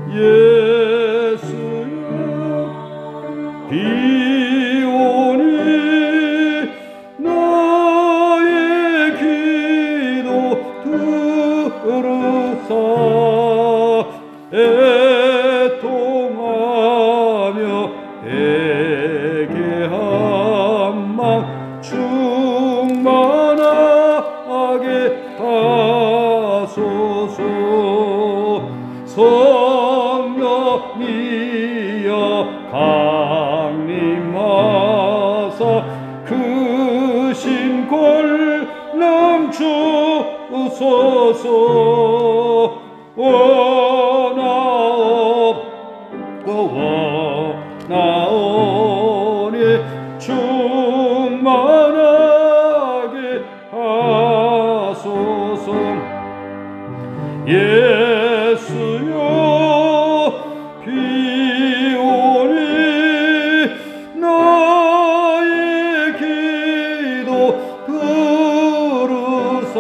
예수여 비오니 나의 기도 들으사 애통하며 애개한 맘 충만하게 하소서. 성령이여 강림하사 그 신권능 주소서. 원하오니 충만하게 하소서. 예수여 비오니 나의 기도 들으사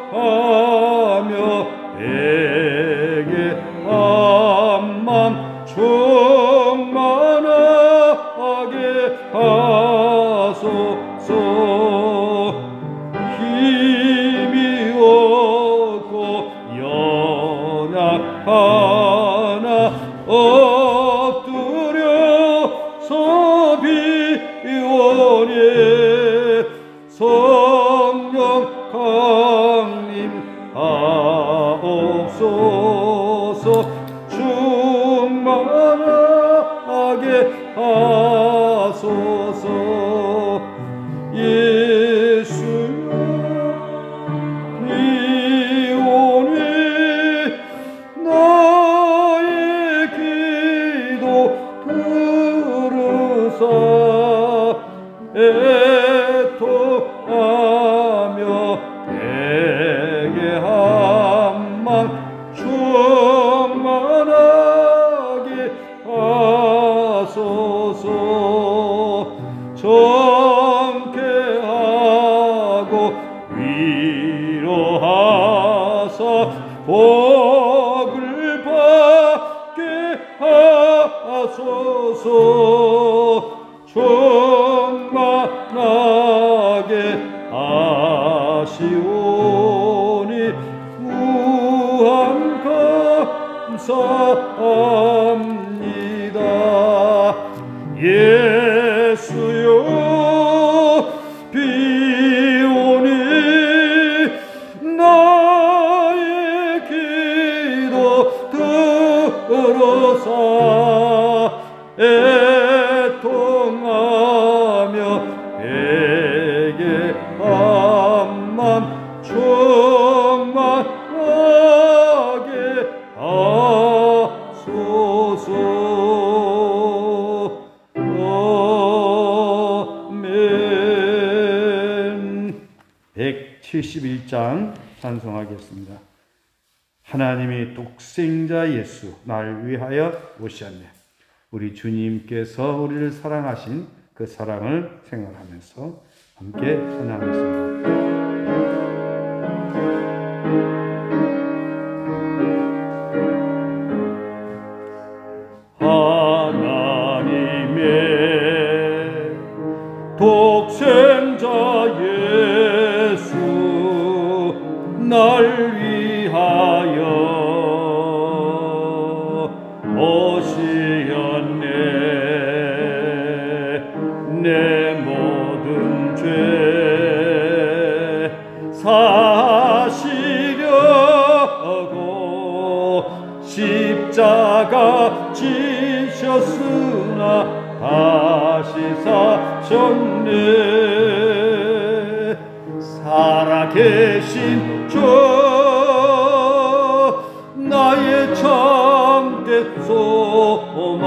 애통하며 애개한 맘 충만하게 하소서. 힘이 없고 연약하나 엎드려서 비오니 성령 강림하옵소서. 충만하게 하소서. 예수여 비오니 나의 기도 들으사 애통하며 애개한 맘 충만하게 하소서. 정케하고 위로하사 복을 받게 하소서. 충만하게 하시오니 무한 감사합니다. 예수여 비오니 나의 기도 들어사 애통하며 애개한 맘 충만하게 하소서. 아멘. 171장 찬송하겠습니다. 하나님의 독생자 예수 날 위하여 오셨네. 우리 주님께서 우리를 사랑하신 그 사랑을 생각하면서 함께 찬양하겠습니다. 하나님의 독생자 예수 날 위하여 오시었네. 내 모든 죄 사시려고 십자가 지셨으나 다시 사셨네. 살아계신 주 나의 참된 소망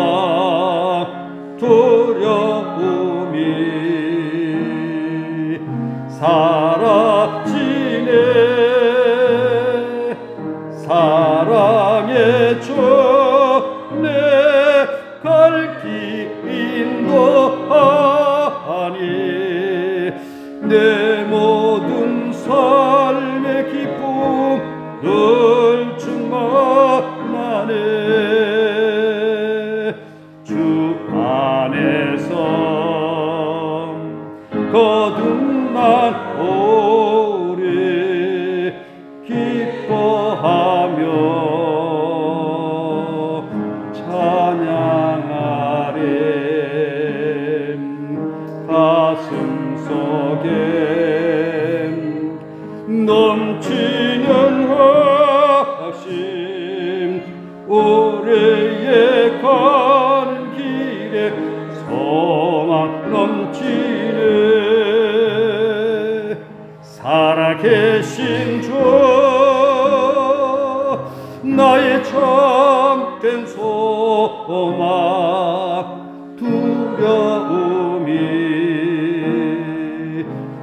두려움이 사라지네. 사랑의 주 내 갈 길 인도하니 내 모든 삶 넘치는 확신 오래에 가는 길에 소망 넘치네. 살아계신 주 나의 참된 소망 두려움이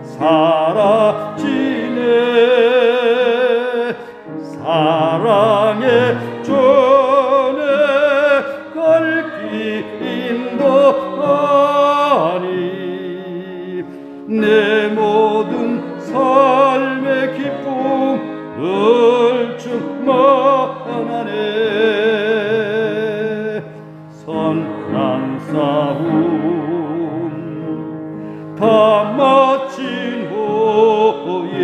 사라지네. 사랑의 전에 갈 길 인도하니 내 모든 삶의 기쁨 늘 충만하네. 선한 싸움 다 마친 후에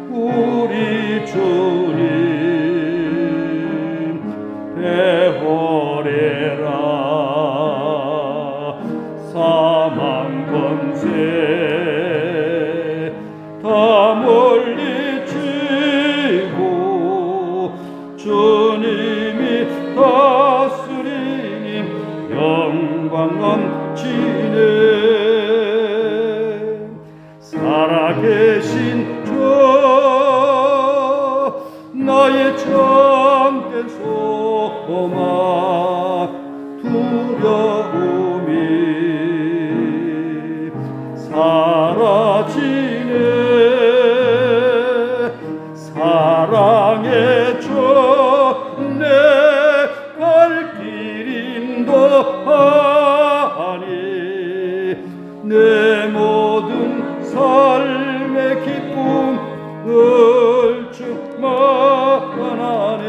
우리 주님 배워래라. 사망 권세 다 물리치고 주님이 다스리니 영광 넘치네. 살아계신 주 나의 참된 소망 두려움이 사라지네. 사랑의 주 내 갈 길 인도하니 내 모든 삶의 기쁨 늘 충만하네.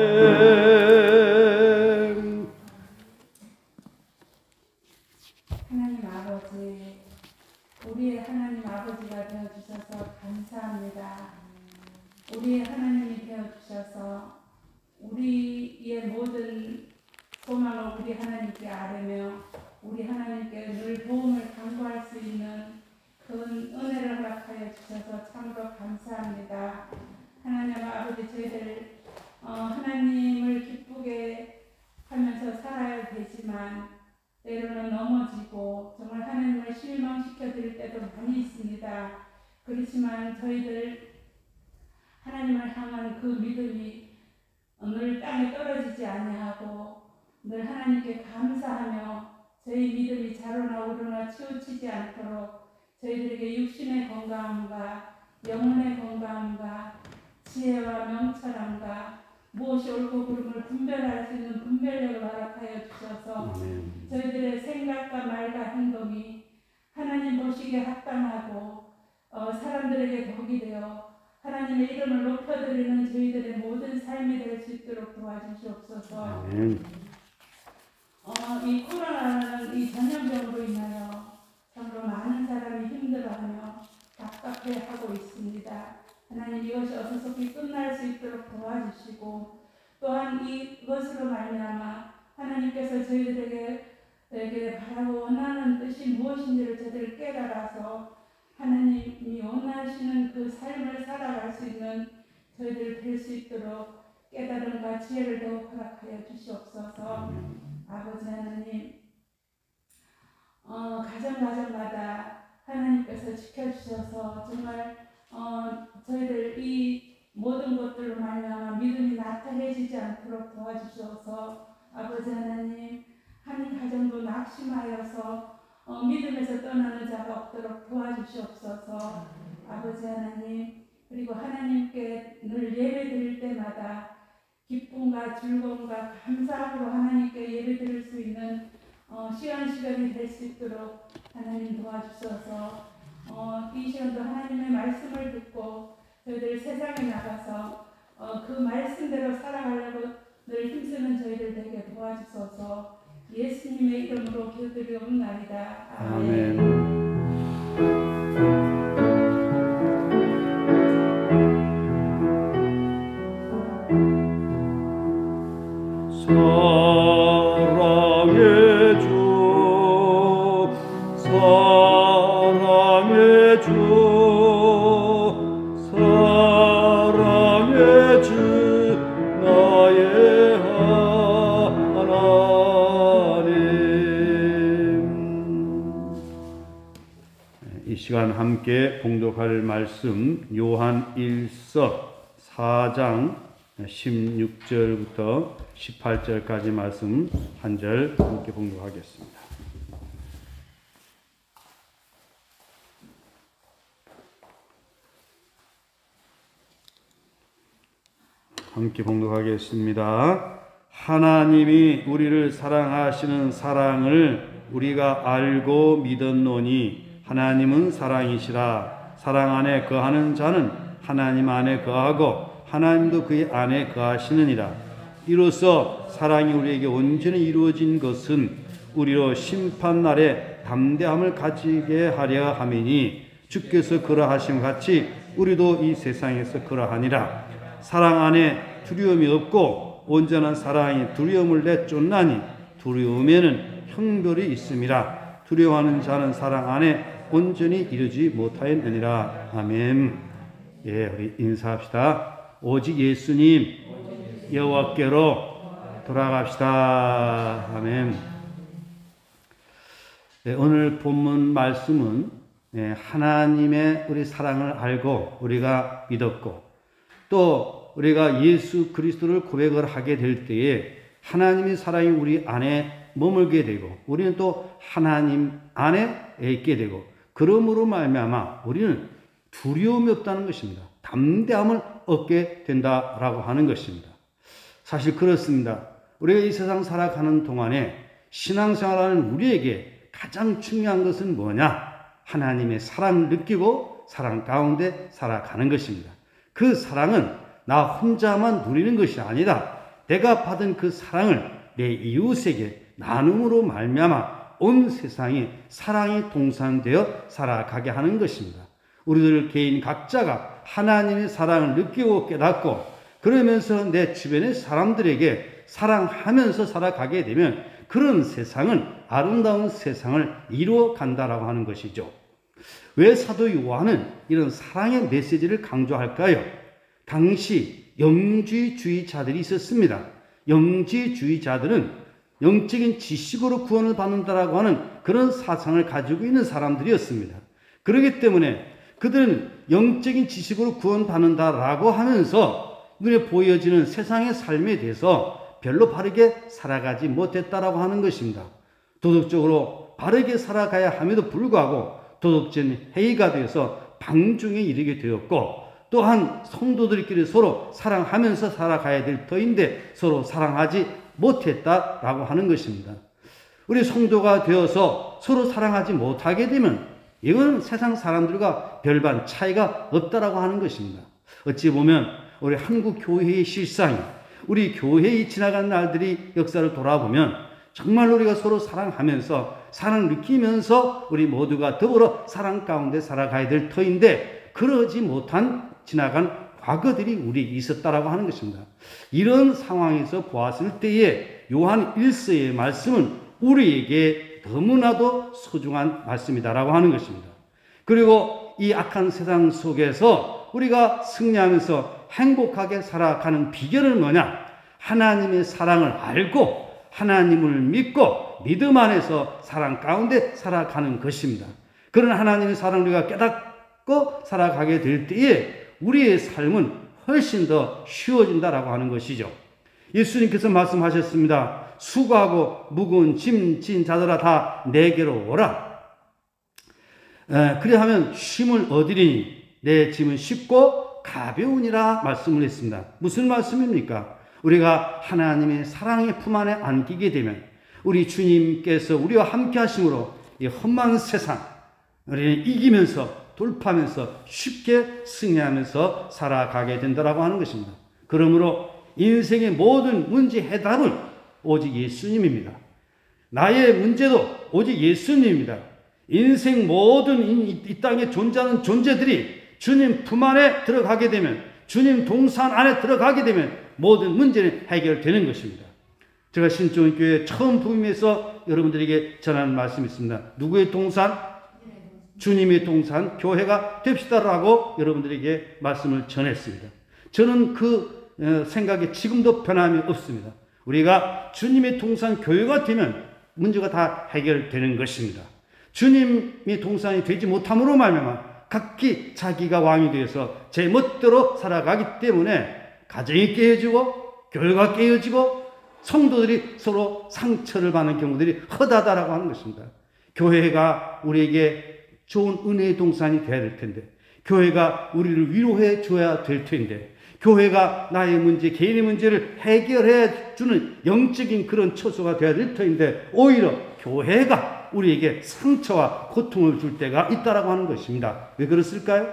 하나님 아버지, 우리의 하나님 아버지가 되어주셔서 감사합니다. 우리의 하나님이 되어주셔서 우리의 모든 소망을 우리 하나님께 아뢰며 우리 하나님께 늘 도움을 간구할 수 있는 큰 은혜를 허락하여 주셔서 참으로 감사합니다. 하나님 아버지, 저희들 하나님을 기쁘게 하면서 살아야 되지만 때로는 넘어지고 정말 하나님을 실망시켜 드릴 때도 많이 있습니다. 그렇지만 저희들 하나님을 향한 그 믿음이 늘 땅에 떨어지지 아니하고 늘 하나님께 감사하며 저희 믿음이 자로나 우러나 치우치지 않도록 저희들에게 육신의 건강함과 영혼의 건강함과 지혜와 명철함과 무엇이 옳고 그름을 분별할 수 있는 분별력을 허락하여 주셔서 저희들의 생각과 말과 행동이 하나님 보시기에 합당하고 사람들에게 복이 되어 하나님의 이름을 높여드리는 저희들의 모든 삶이 될 수 있도록 도와주시옵소서. 이 코로나라는 이 전염병으로 인하여 참으로 많은 사람이 힘들어하며 답답해하고 있습니다. 하나님, 이것이 어서 속히 끝날 수 있도록 도와주시고 또한 이것으로 말미암아 하나님께서 저희들에게 바라고 원하는 뜻이 무엇인지를 저희들 깨달아서 하나님이 원하시는 그 삶을 살아갈 수 있는 저희들 될 수 있도록 깨달음과 지혜를 더욱 허락하여 주시옵소서. 아버지 하나님, 가정마다 하나님께서 지켜주셔서 정말 저희들 이 모든 것들로 말미암아 믿음이 나타내지지 않도록 도와주셔서 아버지 하나님, 한 가정도 낙심하여서 믿음에서 떠나는 자가 없도록 도와주시옵소서. 아버지 하나님, 그리고 하나님께 늘 예배 드릴 때마다 기쁨과 즐거움과 감사함으로 하나님께 예배 드릴 수 있는 시간이 될 수 있도록 하나님 도와주셔서 이 시간도 하나님의 말씀을 듣고 저희들 세상에 나가서 그 말씀대로 살아가려고 늘 힘쓰는 저희들 되게 도와주셔서 예수님의 이름으로 기도드리옵나이다. 아멘. 사랑의 주, 사랑의 주, 시간 함께 봉독할 말씀 요한 1서 4장 16절부터 18절까지 말씀 한 절 함께 봉독하겠습니다. 함께 봉독하겠습니다. 하나님이 우리를 사랑하시는 사랑을 우리가 알고 믿었노니 하나님은 사랑이시라. 사랑 안에 거하는 자는 하나님 안에 거하고 하나님도 그의 안에 거하시느니라. 이로써 사랑이 우리에게 온전히 이루어진 것은 우리로 심판날에 담대함을 가지게 하려 함이니 주께서 그러하심 같이 우리도 이 세상에서 그러하니라. 사랑 안에 두려움이 없고 온전한 사랑이 두려움을 내쫓나니 두려움에는 형벌이 있음이라. 두려워하는 자는 사랑 안에 온전히 이르지 못하였느니라. 아멘. 예, 우리 인사합시다. 오직 예수님 여호와께로 돌아갑시다. 아멘. 네, 오늘 본문 말씀은 하나님의 우리 사랑을 알고 우리가 믿었고 또 우리가 예수 그리스도를 고백을 하게 될 때에 하나님의 사랑이 우리 안에 머물게 되고 우리는 또 하나님 안에 있게 되고 그러므로 말미암아 우리는 두려움이 없다는 것입니다. 담대함을 얻게 된다라고 하는 것입니다. 사실 그렇습니다. 우리가 이 세상 살아가는 동안에 신앙생활하는 우리에게 가장 중요한 것은 뭐냐? 하나님의 사랑을 느끼고 사랑 가운데 살아가는 것입니다. 그 사랑은 나 혼자만 누리는 것이 아니라 내가 받은 그 사랑을 내 이웃에게 나눔으로 말미암아 온 세상이 사랑이 동산되어 살아가게 하는 것입니다. 우리들 개인 각자가 하나님의 사랑을 느끼고 깨닫고 그러면서 내 주변의 사람들에게 사랑하면서 살아가게 되면 그런 세상은 아름다운 세상을 이루어 간다라고 하는 것이죠. 왜 사도 요한은 이런 사랑의 메시지를 강조할까요? 당시 영지주의자들이 있었습니다. 영지주의자들은 영적인 지식으로 구원을 받는다라고 하는 그런 사상을 가지고 있는 사람들이었습니다. 그렇기 때문에 그들은 영적인 지식으로 구원받는다라고 하면서 눈에 보여지는 세상의 삶에 대해서 별로 바르게 살아가지 못했다라고 하는 것입니다. 도덕적으로 바르게 살아가야 함에도 불구하고 도덕적인 해이가 되어서 방중에 이르게 되었고 또한 성도들끼리 서로 사랑하면서 살아가야 될 터인데 서로 사랑하지 못했다라고 하는 것입니다. 우리 성도가 되어서 서로 사랑하지 못하게 되면 이건 세상 사람들과 별반 차이가 없다라고 하는 것입니다. 어찌 보면 우리 한국 교회의 실상이 우리 교회의 지나간 날들이 역사를 돌아보면 정말로 우리가 서로 사랑하면서 사랑 느끼면서 우리 모두가 더불어 사랑 가운데 살아가야 될 터인데 그러지 못한 지나간 과거들이 우리에게 있었다라고 하는 것입니다. 이런 상황에서 보았을 때에 요한 1서의 말씀은 우리에게 너무나도 소중한 말씀이다라고 하는 것입니다. 그리고 이 악한 세상 속에서 우리가 승리하면서 행복하게 살아가는 비결은 뭐냐? 하나님의 사랑을 알고 하나님을 믿고 믿음 안에서 사랑 가운데 살아가는 것입니다. 그런 하나님의 사랑을 우리가 깨닫고 살아가게 될 때에 우리의 삶은 훨씬 더 쉬워진다라고 하는 것이죠. 예수님께서 말씀하셨습니다. 수고하고 무거운 짐 진 자들아 다 내게로 오라. 그리하면 쉼을 얻으리니 내 짐은 쉽고 가벼우니라 말씀을 했습니다. 무슨 말씀입니까? 우리가 하나님의 사랑의 품 안에 안기게 되면 우리 주님께서 우리와 함께 하심으로 이 험한 세상 우리는 이기면서 돌파하면서 쉽게 승리하면서 살아가게 된다라고 하는 것입니다. 그러므로 인생의 모든 문제 해답은 오직 예수님입니다. 나의 문제도 오직 예수님입니다. 인생 모든 이 땅에 존재하는 존재들이 주님 품 안에 들어가게 되면 주님 동산 안에 들어가게 되면 모든 문제는 해결되는 것입니다. 제가 신종교회 처음 부임해서 여러분들에게 전하는 말씀이 있습니다. 누구의 동산? 주님의 동산, 교회가 됩시다라고 여러분들에게 말씀을 전했습니다. 저는 그 생각에 지금도 변함이 없습니다. 우리가 주님의 동산 교회가 되면 문제가 다 해결되는 것입니다. 주님이 동산이 되지 못함으로 말미암아 각기 자기가 왕이 되어서 제 멋대로 살아가기 때문에 가정이 깨어지고 교회가 깨어지고 성도들이 서로 상처를 받는 경우들이 허다다라고 하는 것입니다. 교회가 우리에게 좋은 은혜의 동산이 되어야 될 텐데, 교회가 우리를 위로해 줘야 될 텐데, 교회가 나의 문제, 개인의 문제를 해결해 주는 영적인 그런 처소가 되어야 될 터인데, 오히려 교회가 우리에게 상처와 고통을 줄 때가 있다라고 하는 것입니다. 왜 그렇을까요?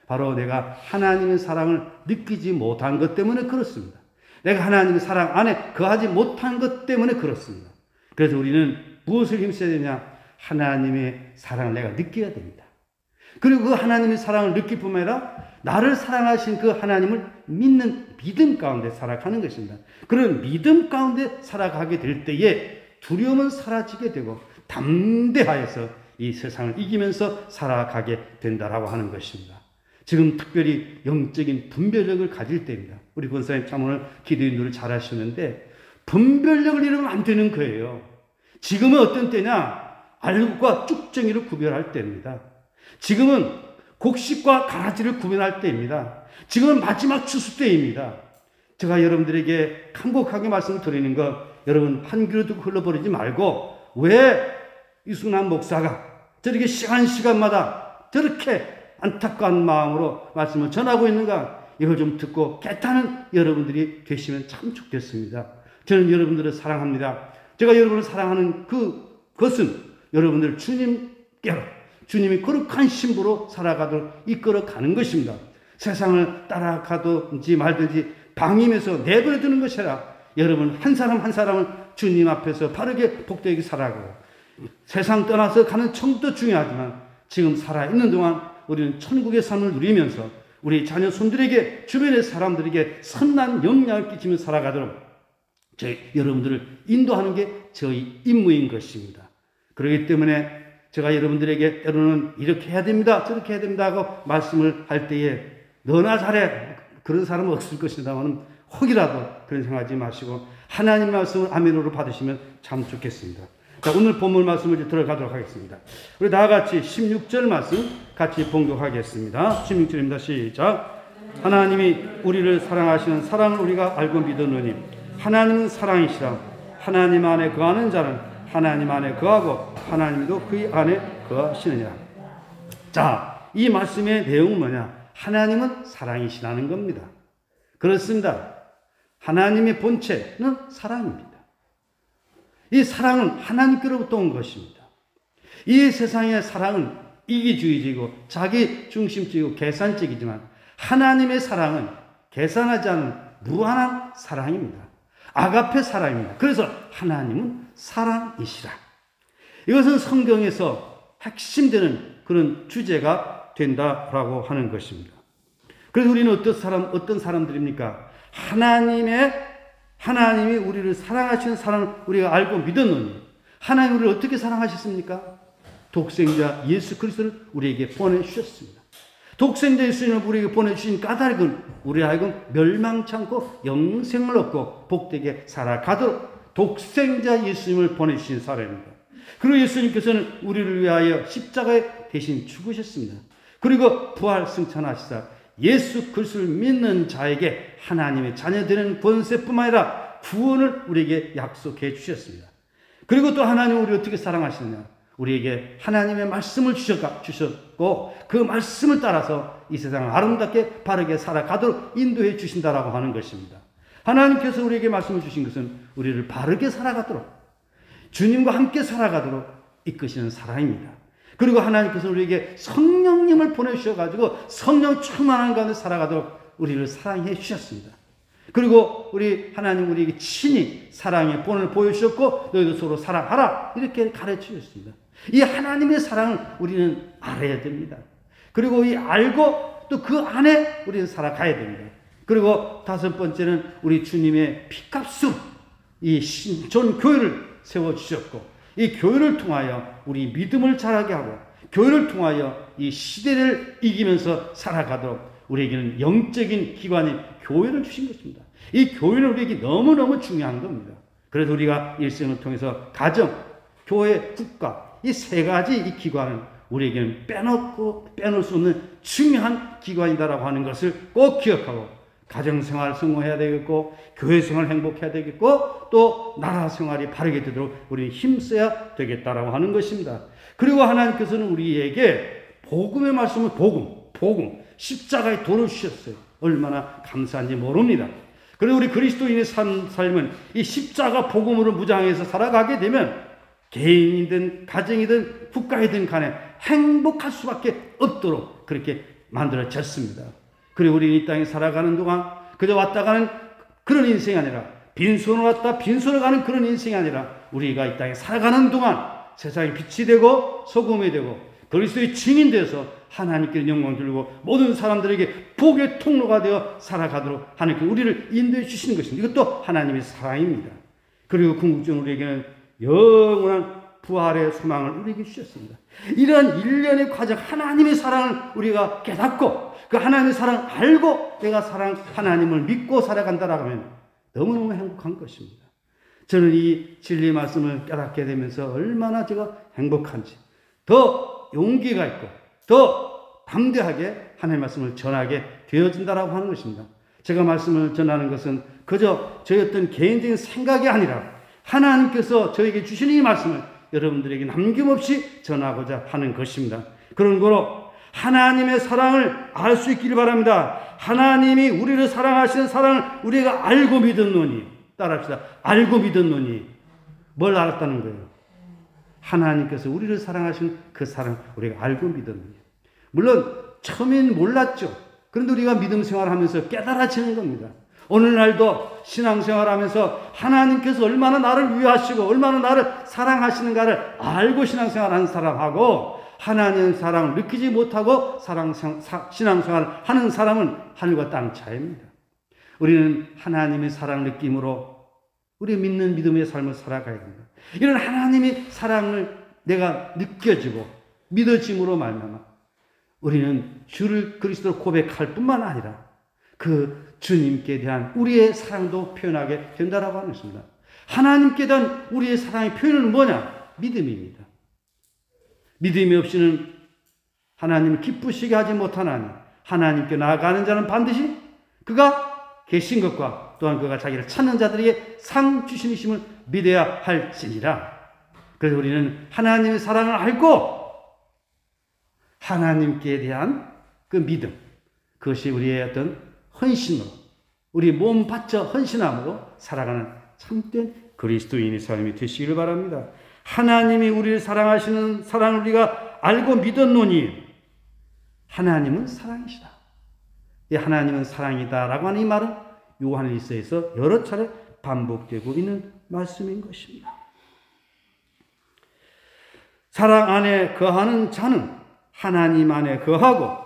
바로 내가 하나님의 사랑을 느끼지 못한 것 때문에 그렇습니다. 내가 하나님의 사랑 안에 거하지 못한 것 때문에 그렇습니다. 그래서 우리는 무엇을 힘써야 되냐? 하나님의 사랑을 내가 느껴야 됩니다. 그리고 그 하나님의 사랑을 느낄 뿐만 아니라 나를 사랑하신 그 하나님을 믿는 믿음 가운데 살아가는 것입니다. 그런 믿음 가운데 살아가게 될 때에 두려움은 사라지게 되고 담대하여서 이 세상을 이기면서 살아가게 된다라고 하는 것입니다. 지금 특별히 영적인 분별력을 가질 때입니다. 우리 권사님 참 오늘 기도 인도를 잘 하셨는데 분별력을 잃으면 안 되는 거예요. 지금은 어떤 때냐? 알곡과 쭉정이를 구별할 때입니다. 지금은 곡식과 가라지를 구별할 때입니다. 지금은 마지막 추수 때입니다. 제가 여러분들에게 간곡하게 말씀드리는 것, 여러분 한 귀로 듣고 흘러버리지 말고 왜 이순환 목사가 저렇게 시간마다 저렇게 안타까운 마음으로 말씀을 전하고 있는가, 이걸 좀 듣고 깨닫는 여러분들이 계시면 참 좋겠습니다. 저는 여러분들을 사랑합니다. 제가 여러분을 사랑하는 그것은 여러분들 주님께로, 주님이 거룩한 신부로 살아가도록 이끌어가는 것입니다. 세상을 따라가든지 말든지 방임해서 내버려두는 것이 아니라 여러분 한 사람 한 사람을 주님 앞에서 바르게 복되게 살아가고, 세상 떠나서 가는 천국도 중요하지만 지금 살아있는 동안 우리는 천국의 삶을 누리면서 우리 자녀 손들에게, 주변의 사람들에게 선한 영향을 끼치며 살아가도록 여러분들을 인도하는 게 저희 임무인 것입니다. 그렇기 때문에 제가 여러분들에게 때로는 이렇게 해야 됩니다, 저렇게 해야 됩니다 하고 말씀을 할 때에 너나 잘해, 그런 사람은 없을 것이다만 혹이라도 그런 생각하지 마시고 하나님 말씀을 아멘으로 받으시면 참 좋겠습니다. 자, 오늘 본문 말씀을 이제 들어가도록 하겠습니다. 우리 다 같이 16절 말씀 같이 봉독하겠습니다. 16절입니다. 시작. 하나님이 우리를 사랑하시는 사랑을 우리가 알고 믿었느니 하나님은 사랑이시라. 하나님 안에 거하는 자는 하나님 안에 거하고 하나님도 그의 안에 거하시느니라. 자, 이 말씀의 내용은 뭐냐? 하나님은 사랑이시라는 겁니다. 그렇습니다. 하나님의 본체는 사랑입니다. 이 사랑은 하나님께로부터 온 것입니다. 이 세상의 사랑은 이기주의적이고 자기 중심적이고 계산적이지만 하나님의 사랑은 계산하지 않은 무한한 사랑입니다. 아가페 사랑입니다. 그래서 하나님은 사랑이시라. 이것은 성경에서 핵심되는 그런 주제가 된다라고 하는 것입니다. 그래서 우리는 어떤 사람들입니까? 하나님이 우리를 사랑하시는 사랑을 우리가 알고 믿었느니 하나님 우리를 어떻게 사랑하셨습니까? 독생자 예수 그리스도를 우리에게 보내주셨습니다. 독생자 예수님을 우리에게 보내주신 까닭은 우리 하여금 멸망치 않고 영생을 얻고 복되게 살아가도록 독생자 예수님을 보내주신 사람입니다. 그리고 예수님께서는 우리를 위하여 십자가에 대신 죽으셨습니다. 그리고 부활 승천하시사 예수 그리스도를 믿는 자에게 하나님의 자녀되는 권세뿐만 아니라 구원을 우리에게 약속해 주셨습니다. 그리고 또 하나님은 우리를 어떻게 사랑하시느냐? 우리에게 하나님의 말씀을 주셨고 그 말씀을 따라서 이 세상을 아름답게 바르게 살아가도록 인도해 주신다라고 하는 것입니다. 하나님께서 우리에게 말씀을 주신 것은 우리를 바르게 살아가도록, 주님과 함께 살아가도록 이끄시는 사랑입니다. 그리고 하나님께서 우리에게 성령님을 보내주셔가지고 성령 충만한 가운데 살아가도록 우리를 사랑해 주셨습니다. 그리고 하나님 우리에게 친히 사랑의 본을 보여주셨고 너희도 서로 사랑하라 이렇게 가르쳐 주셨습니다. 이 하나님의 사랑을 우리는 알아야 됩니다. 그리고 이 알고 또 그 안에 우리는 살아가야 됩니다. 그리고 다섯 번째는 우리 주님의 피값으로 이 신존 교회를 세워주셨고 이 교회를 통하여 우리 믿음을 자라게 하고 교회를 통하여 이 시대를 이기면서 살아가도록 우리에게는 영적인 기관인 교회를 주신 것입니다. 이 교회는 우리에게 너무너무 중요한 겁니다. 그래서 우리가 일생을 통해서 가정, 교회, 국가 이 세 가지 이 기관은 우리에게는 빼놓을 수 없는 중요한 기관이다라고 하는 것을 꼭 기억하고 가정생활 성공해야 되겠고 교회생활 행복해야 되겠고 또 나라생활이 바르게 되도록 우리는 힘써야 되겠다라고 하는 것입니다. 그리고 하나님께서는 우리에게 복음의 말씀을 복음 십자가의 도를 주셨어요. 얼마나 감사한지 모릅니다. 그리고 우리 그리스도인의 삶은 이 십자가 복음으로 무장해서 살아가게 되면 개인이든 가정이든 국가이든 간에 행복할 수밖에 없도록 그렇게 만들어졌습니다. 그리고 우리는 이 땅에 살아가는 동안 그저 왔다 가는 그런 인생이 아니라 빈손으로 왔다 빈손으로 가는 그런 인생이 아니라 우리가 이 땅에 살아가는 동안 세상에 빛이 되고 소금이 되고 그리스도의 증인 되어서 하나님께 영광 돌리고 모든 사람들에게 복의 통로가 되어 살아가도록 하나님께 우리를 인도해 주시는 것입니다. 이것도 하나님의 사랑입니다. 그리고 궁극적으로 우리에게는 영원한 부활의 소망을 우리에게 주셨습니다. 이런 일련의 과정 하나님의 사랑을 우리가 깨닫고 그 하나님의 사랑을 알고 내가 하나님을 믿고 살아간다라고 하면 너무너무 행복한 것입니다. 저는 이 진리 말씀을 깨닫게 되면서 얼마나 제가 행복한지 더 용기가 있고 더 담대하게 하나님의 말씀을 전하게 되어진다라고 하는 것입니다. 제가 말씀을 전하는 것은 그저 저희 어떤 개인적인 생각이 아니라 하나님께서 저에게 주시는 이 말씀을 여러분들에게 남김없이 전하고자 하는 것입니다. 그런 거로 하나님의 사랑을 알 수 있기를 바랍니다. 하나님이 우리를 사랑하시는 사랑을 우리가 알고 믿었노니 따라합시다. 알고 믿었노니 뭘 알았다는 거예요? 하나님께서 우리를 사랑하시는 그 사랑 우리가 알고 믿었노니 물론 처음엔 몰랐죠. 그런데 우리가 믿음 생활하면서 깨달아지는 겁니다. 오늘날도 신앙생활하면서 하나님께서 얼마나 나를 위하시고 얼마나 나를 사랑하시는가를 알고 신앙생활하는 사람하고 하나님의 사랑을 느끼지 못하고 신앙생활을 하는 사람은 하늘과 땅 차이입니다. 우리는 하나님의 사랑을 느낌으로 우리 믿는 믿음의 삶을 살아가야 됩니다. 이런 하나님의 사랑을 내가 느껴지고 믿어짐으로 말미암아 우리는 주를 그리스도로 고백할 뿐만 아니라 그 주님께 대한 우리의 사랑도 표현하게 된다라고 하는 것입니다. 하나님께 대한 우리의 사랑의 표현은 뭐냐? 믿음입니다. 믿음이 없이는 하나님을 기쁘시게 하지 못하나니 하나님께 나아가는 자는 반드시 그가 계신 것과 또한 그가 자기를 찾는 자들에게 상 주심이심을 믿어야 할지니라. 그래서 우리는 하나님의 사랑을 알고 하나님께 대한 그 믿음 그것이 우리의 어떤 헌신으로 우리 몸 바쳐 헌신함으로 살아가는 참된 그리스도인의 삶이 되시기를 바랍니다. 하나님이 우리를 사랑하시는 사랑을 우리가 알고 믿었노니 하나님은 사랑이시다. 이 하나님은 사랑이다라고 하는 이 말은 요한일서에서 여러 차례 반복되고 있는 말씀인 것입니다. 사랑 안에 거하는 자는 하나님 안에 거하고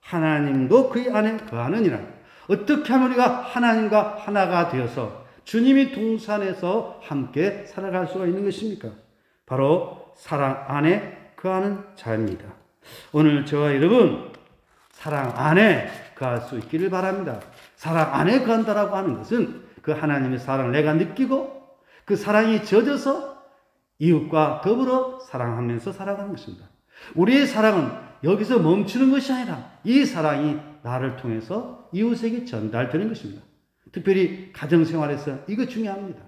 하나님도 그의 안에 거하느니라. 어떻게 하면 우리가 하나님과 하나가 되어서 주님이 동산에서 함께 살아갈 수가 있는 것입니까? 바로 사랑 안에 거하는 자입니다. 오늘 저와 여러분 사랑 안에 거할 수 있기를 바랍니다. 사랑 안에 거한다라고 하는 것은 그 하나님의 사랑을 내가 느끼고 그 사랑이 젖어서 이웃과 더불어 사랑하면서 살아가는 것입니다. 우리의 사랑은 여기서 멈추는 것이 아니라 이 사랑이 나를 통해서 이웃에게 전달되는 것입니다. 특별히 가정생활에서 이거 중요합니다.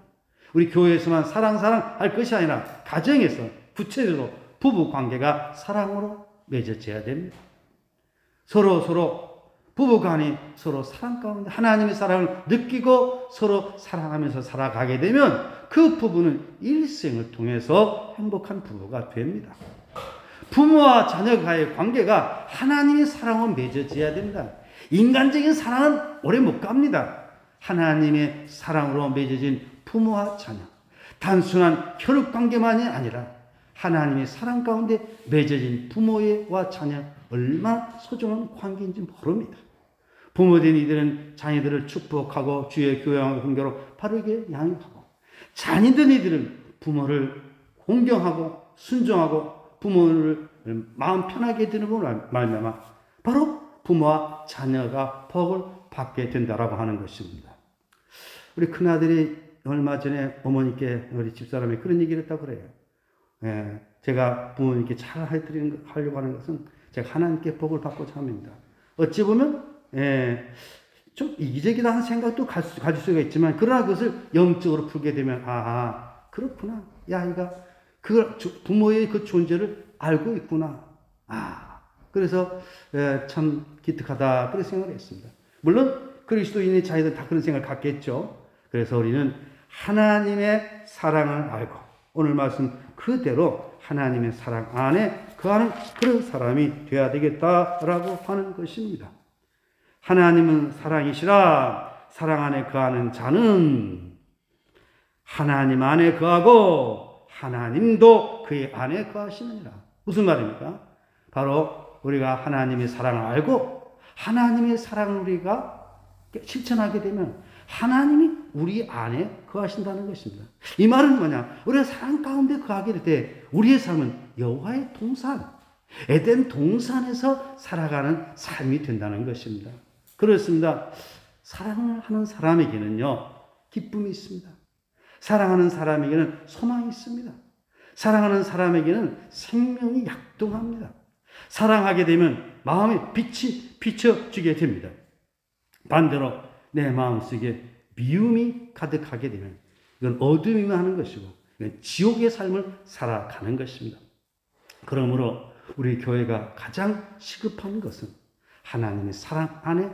우리 교회에서만 사랑 할 것이 아니라 가정에서 구체적으로 부부관계가 사랑으로 맺어져야 됩니다. 서로 부부간이 서로 사랑 가운데 하나님의 사랑을 느끼고 서로 사랑하면서 살아가게 되면 그 부부는 일생을 통해서 행복한 부부가 됩니다. 부모와 자녀가의 관계가 하나님의 사랑으로 맺어져야 됩니다. 인간적인 사랑은 오래 못 갑니다. 하나님의 사랑으로 맺어진 부모와 자녀. 단순한 혈육관계만이 아니라 하나님의 사랑 가운데 맺어진 부모와 자녀 얼마나 소중한 관계인지 모릅니다. 부모된 이들은 자녀들을 축복하고 주의 교양과 훈계로 바르게 양육하고 자녀된 이들은 부모를 공경하고 순종하고 부모를 마음 편하게 해드리는 말미암아 바로 부모와 자녀가 복을 받게 된다라고 하는 것입니다. 우리 큰아들이 얼마 전에 어머니께 우리 집사람이 그런 얘기를 했다고 그래요. 제가 부모님께 잘 하려고 하는 것은 제가 하나님께 복을 받고자 합니다. 어찌 보면 좀 이기적이다 하는 생각도 가질 수가 있지만, 그러나 그것을 영적으로 풀게 되면 그렇구나. 야, 이가 부모의 그 존재를 알고 있구나. 그래서 참 기특하다, 그런 생각을 했습니다. 물론 그리스도인의 자녀들 다 그런 생각을 갖겠죠. 그래서 우리는 하나님의 사랑을 알고 오늘 말씀 그대로 하나님의 사랑 안에 거하는 그런 사람이 되어야 되겠다라고 하는 것입니다. 하나님은 사랑이시라. 사랑 안에 거하는 자는 하나님 안에 거하고 하나님도 그의 안에 거하시느니라. 무슨 말입니까? 바로 우리가 하나님의 사랑을 알고 하나님의 사랑을 우리가 실천하게 되면 하나님이 우리 안에 거하신다는 것입니다. 이 말은 뭐냐? 우리가 사랑 가운데 거하게 될 때 우리의 삶은 여호와의 동산, 에덴 동산에서 살아가는 삶이 된다는 것입니다. 그렇습니다. 사랑을 하는 사람에게는요, 기쁨이 있습니다. 사랑하는 사람에게는 소망이 있습니다. 사랑하는 사람에게는 생명이 약동합니다. 사랑하게 되면 마음에 빛이 비춰지게 됩니다. 반대로 내 마음속에 미움이 가득하게 되면 이건 어둠이만 하는 것이고 이건 지옥의 삶을 살아가는 것입니다. 그러므로 우리 교회가 가장 시급한 것은 하나님의 사랑 안에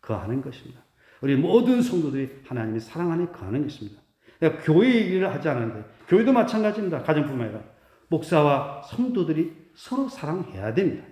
거하는 것입니다. 우리 모든 성도들이 하나님의 사랑 안에 거하는 것입니다. 그러니까 교회 얘기를 하지 않는데, 교회도 마찬가지입니다. 가정뿐만 아니라 목사와 성도들이 서로 사랑해야 됩니다.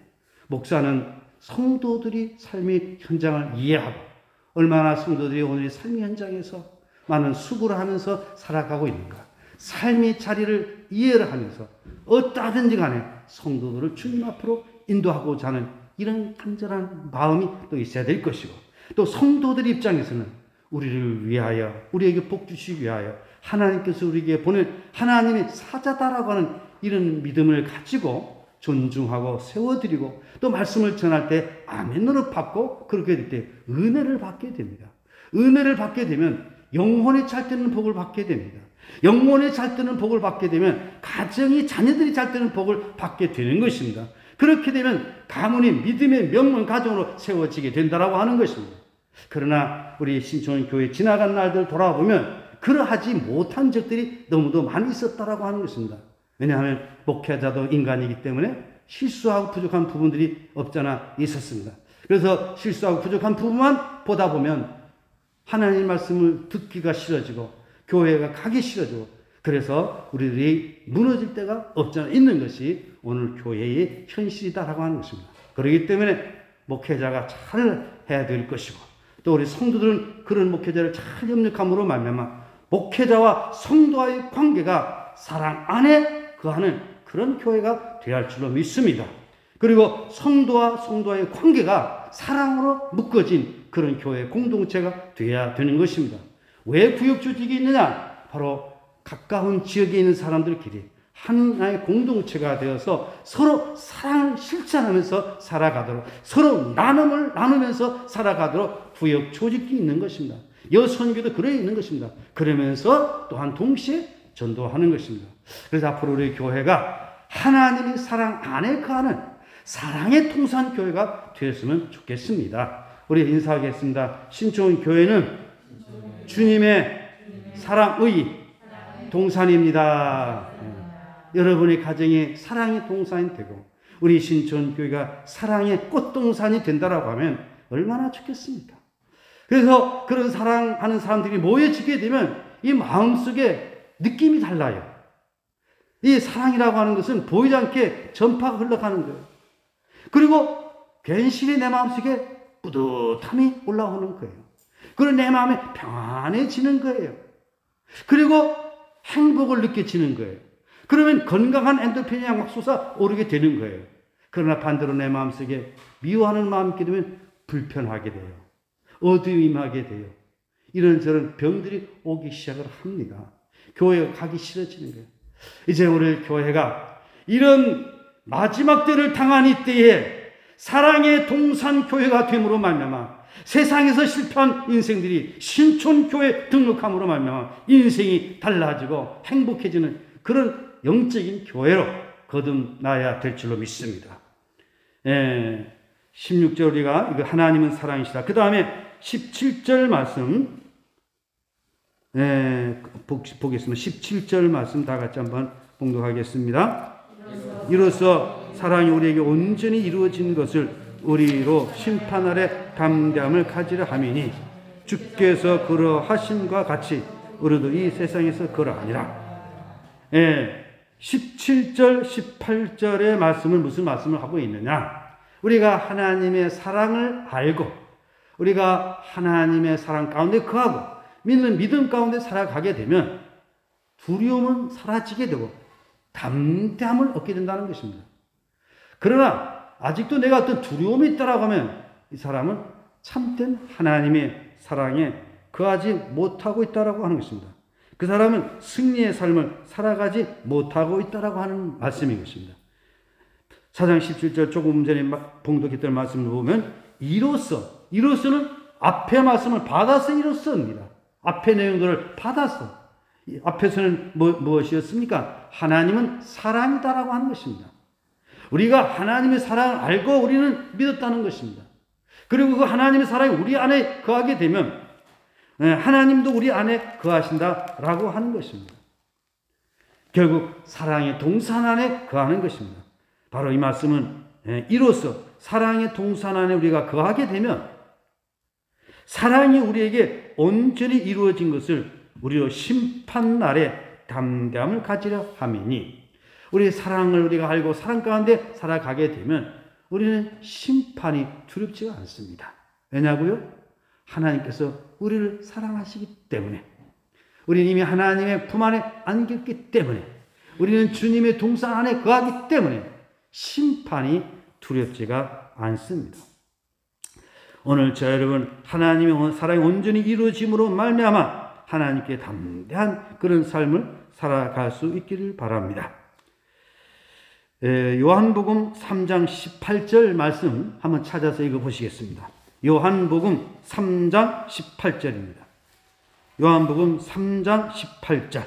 목사는 성도들이 삶의 현장을 이해하고 얼마나 성도들이 오늘 삶의 현장에서 많은 수고를 하면서 살아가고 있는가, 삶의 자리를 이해를 하면서 어떠하든지 간에 성도들을 주님 앞으로 인도하고자 하는 이런 간절한 마음이 또 있어야 될 것이고, 또 성도들 입장에서는 우리를 위하여, 우리에게 복 주시기 위하여 하나님께서 우리에게 보낸 하나님의 사자다라고 하는 이런 믿음을 가지고 존중하고 세워드리고 또 말씀을 전할 때 아멘으로 받고, 그렇게 될 때 은혜를 받게 됩니다. 은혜를 받게 되면 영혼이 잘 되는 복을 받게 됩니다. 영혼이 잘 되는 복을 받게 되면 가정이, 자녀들이 잘 되는 복을 받게 되는 것입니다. 그렇게 되면 가문이 믿음의 명문 가정으로 세워지게 된다라고 하는 것입니다. 그러나 우리 신촌교회 지나간 날들 돌아보면 그러하지 못한 적들이 너무도 많이 있었다라고 하는 것입니다. 왜냐하면 목회자도 인간이기 때문에 실수하고 부족한 부분들이 없잖아 있었습니다. 그래서 실수하고 부족한 부분만 보다 보면 하나님 말씀을 듣기가 싫어지고 교회가 가기 싫어지고, 그래서 우리들이 무너질 때가 없잖아 있는 것이 오늘 교회의 현실이다라고 하는 것입니다. 그렇기 때문에 목회자가 잘 해야 될 것이고, 또 우리 성도들은 그런 목회자를 잘 협력함으로 말미암아 목회자와 성도와의 관계가 사랑 안에 거하는 그런 교회가 되어야 할 줄로 믿습니다. 그리고 성도와 성도와의 관계가 사랑으로 묶어진 그런 교회 공동체가 되어야 되는 것입니다. 왜 구역조직이 있느냐? 바로 가까운 지역에 있는 사람들끼리 하나의 공동체가 되어서 서로 사랑을 실천하면서 살아가도록, 서로 나눔을 나누면서 살아가도록 구역 조직이 있는 것입니다. 여선교도 그래 있는 것입니다. 그러면서 또한 동시에 전도하는 것입니다. 그래서 앞으로 우리 교회가 하나님의 사랑 안에 거하는 사랑의 통산 교회가 되었으면 좋겠습니다. 우리 인사하겠습니다. 신촌교회는 주님의 사랑의 동산입니다. 여러분의 가정이 사랑의 동산이 되고 우리 신촌교회가 사랑의 꽃동산이 된다라고 하면 얼마나 좋겠습니까? 그래서 그런 사랑하는 사람들이 모여지게 되면 이 마음속에 느낌이 달라요. 이 사랑이라고 하는 것은 보이지 않게 전파가 흘러가는 거예요. 그리고 괜시리 내 마음속에 뿌듯함이 올라오는 거예요. 그리고 내 마음이 평안해지는 거예요. 그리고 행복을 느껴지는 거예요. 그러면 건강한 엔도르핀이 막 솟아오르게 되는 거예요. 그러나 반대로 내 마음속에 미워하는 마음이 있게 되면 불편하게 돼요. 어둠이 임하게 돼요. 이런저런 병들이 오기 시작을 합니다. 교회가 가기 싫어지는 거예요. 이제 우리 교회가 이런 마지막 때를 당한 이때에 사랑의 동산교회가 됨으로 말미암아 세상에서 실패한 인생들이 신촌교회 등록함으로 말미암아 인생이 달라지고 행복해지는 그런 영적인 교회로 거듭나야 될 줄로 믿습니다. 16절 우리가 이거 하나님은 사랑이시다. 그 다음에 17절 말씀 보겠습니다. 17절 말씀 다 같이 한번 봉독하겠습니다. 이로써 사랑이 우리에게 온전히 이루어진 것을 우리로 심판 아래 담대함을 가지려 함이니 주께서 그러하심과 같이 우리도 이 세상에서 그러하니라. 17절 18절의 말씀을 무슨 말씀을 하고 있느냐, 우리가 하나님의 사랑을 알고 우리가 하나님의 사랑 가운데 거하고 믿는 믿음 가운데 살아가게 되면 두려움은 사라지게 되고 담대함을 얻게 된다는 것입니다. 그러나 아직도 내가 어떤 두려움이 있다라고 하면 이 사람은 참된 하나님의 사랑에 거하지 못하고 있다라고 하는 것입니다. 그 사람은 승리의 삶을 살아가지 못하고 있다라고 하는 말씀인 것입니다. 4장 17절 조금 전에 봉독했던 말씀을 보면 이로서는 앞의 말씀을 받아서 이로써입니다. 앞의 내용들을 받아서. 앞에서는 무엇이었습니까? 하나님은 사랑이다라고 하는 것입니다. 우리가 하나님의 사랑을 알고 우리는 믿었다는 것입니다. 그리고 그 하나님의 사랑이 우리 안에 거하게 되면 하나님도 우리 안에 거하신다라고 하는 것입니다. 결국 사랑의 동산 안에 거하는 것입니다. 바로 이 말씀은 이로써 사랑의 동산 안에 우리가 거하게 되면 사랑이 우리에게 온전히 이루어진 것을 우리로 심판날에 담대함을 가지려 함이니, 우리의 사랑을 우리가 알고 사랑 가운데 살아가게 되면 우리는 심판이 두렵지가 않습니다. 왜냐고요? 하나님께서 우리를 사랑하시기 때문에, 우리는 이미 하나님의 품 안에 안겼기 때문에, 우리는 주님의 동산 안에 거하기 때문에 심판이 두렵지가 않습니다. 오늘 저 여러분, 하나님의 사랑이 온전히 이루어짐으로 말미암아 하나님께 담대한 그런 삶을 살아갈 수 있기를 바랍니다. 요한복음 3장 18절 말씀 한번 찾아서 읽어보시겠습니다. 요한복음 3장 18절입니다. 요한복음 3장 18절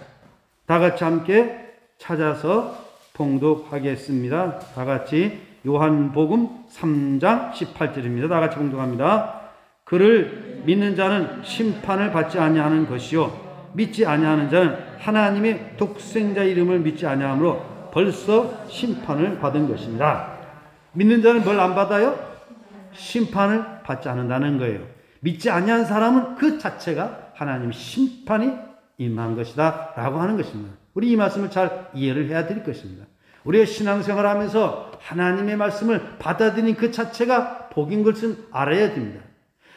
다 같이 함께 찾아서 봉독하겠습니다. 다 같이 요한복음 3장 18절입니다. 다 같이 봉독합니다. 그를 믿는 자는 심판을 받지 아니하는 것이요 믿지 아니하는 자는 하나님의 독생자 이름을 믿지 아니하므로 벌써 심판을 받은 것입니다. 믿는 자는 뭘 안 받아요? 심판을 받지 않는다는 거예요. 믿지 아니한 사람은 그 자체가 하나님의 심판이 임한 것이다 라고 하는 것입니다. 우리 이 말씀을 잘 이해를 해야 될 것입니다. 우리의 신앙생활을 하면서 하나님의 말씀을 받아들이는 그 자체가 복인 것은 알아야 됩니다.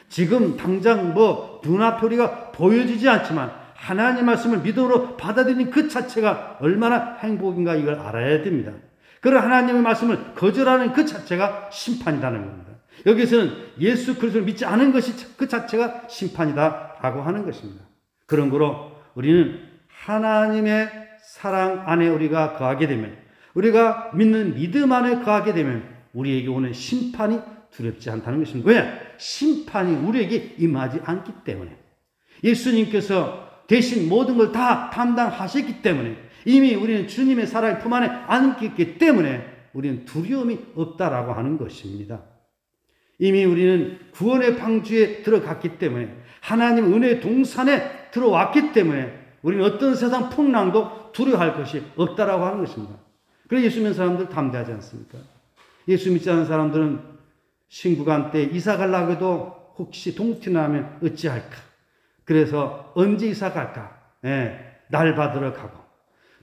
지금 당장 눈앞에 우리가 보여지지 않지만 하나님의 말씀을 믿음으로 받아들이는 그 자체가 얼마나 행복인가 이걸 알아야 됩니다. 그런 하나님의 말씀을 거절하는 그 자체가 심판이라는 겁니다. 여기서는 예수 그리스도를 믿지 않은 것이 그 자체가 심판이다라고 하는 것입니다. 그런 거로 우리는 하나님의 사랑 안에 우리가 거하게 되면, 우리가 믿는 믿음 안에 거하게 되면 우리에게 오는 심판이 두렵지 않다는 것입니다. 왜? 심판이 우리에게 임하지 않기 때문에. 예수님께서 대신 모든 걸 다 담당하셨기 때문에, 이미 우리는 주님의 사랑의 품 안에 안겼기 때문에 우리는 두려움이 없다라고 하는 것입니다. 이미 우리는 구원의 방주에 들어갔기 때문에, 하나님 은혜의 동산에 들어왔기 때문에 우리는 어떤 세상 풍랑도 두려워할 것이 없다라고 하는 것입니다. 그래서 예수 믿는 사람들 담대하지 않습니까? 예수 믿지 않는 사람들은 신구간 때 이사 가려고 해도 혹시 동티나면 어찌할까? 그래서 언제 이사 갈까? 날 받으러 가고,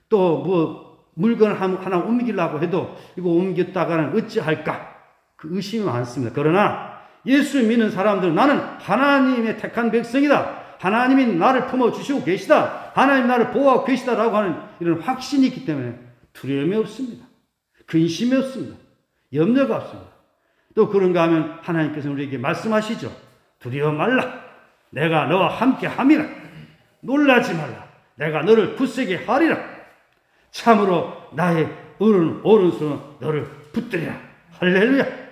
또 물건을 하나 옮기려고 해도 이거 옮겼다가는 어찌할까? 그 의심이 많습니다. 그러나 예수 믿는 사람들은 나는 하나님의 택한 백성이다. 하나님이 나를 품어주시고 계시다. 하나님 나를 보호하고 계시다라고 하는 이런 확신이 있기 때문에 두려움이 없습니다. 근심이 없습니다. 염려가 없습니다. 또 그런가 하면 하나님께서 우리에게 말씀하시죠. 두려워 말라. 내가 너와 함께 함이라. 놀라지 말라. 내가 너를 굳세게 하리라. 참으로 나의 오른손은 너를 붙들리라. 할렐루야.